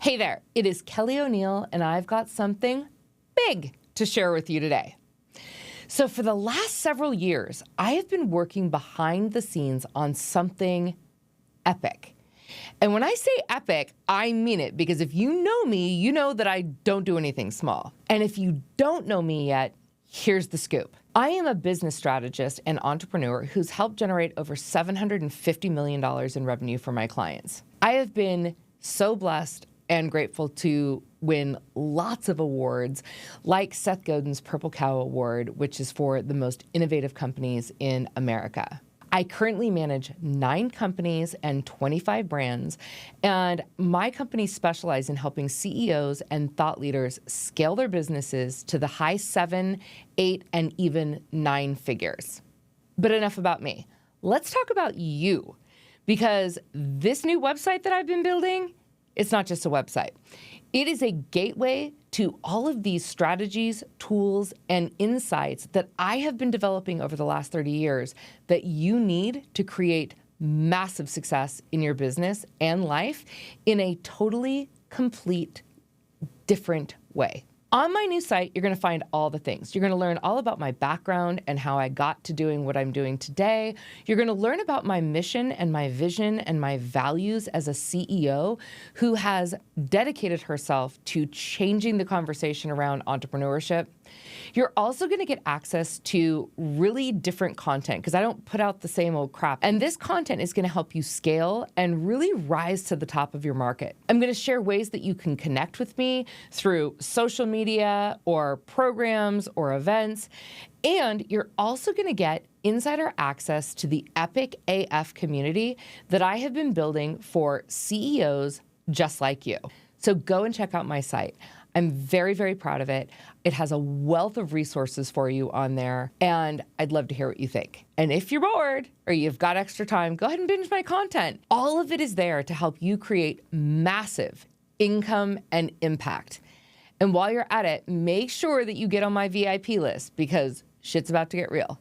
Hey there, it is Kelly O'Neill, and I've got something big to share with you today. So for the last several years, I have been working behind the scenes on something epic. And when I say epic, I mean it, because if you know me, you know that I don't do anything small. And if you don't know me yet, here's the scoop. I am a business strategist and entrepreneur who's helped generate over $750 million in revenue for my clients. I have been so blessed and grateful to win lots of awards, like Seth Godin's Purple Cow Award, which is for the most innovative companies in America. I currently manage 9 companies and 25 brands, and my companies specialize in helping CEOs and thought leaders scale their businesses to the high 7, 8, and even 9 figures. But enough about me. Let's talk about you, because this new website that I've been building, it's not just a website. It is a gateway to all of these strategies, tools, and insights that I have been developing over the last 30 years that you need to create massive success in your business and life in a totally complete, different way. On my new site, you're going to find all the things. You're going to learn all about my background and how I got to doing what I'm doing today. You're going to learn about my mission and my vision and my values as a CEO who has dedicated herself to changing the conversation around entrepreneurship. You're also going to get access to really different content, because I don't put out the same old crap. And this content is going to help you scale and really rise to the top of your market. I'm going to share ways that you can connect with me through social media or programs or events. And you're also going to get insider access to the epic AF community that I have been building for CEOs just like you. So go and check out my site. I'm very, very proud of it. It has a wealth of resources for you on there, and I'd love to hear what you think. And if you're bored or you've got extra time, go ahead and binge my content. All of it is there to help you create massive income and impact. And while you're at it, make sure that you get on my VIP list, because shit's about to get real.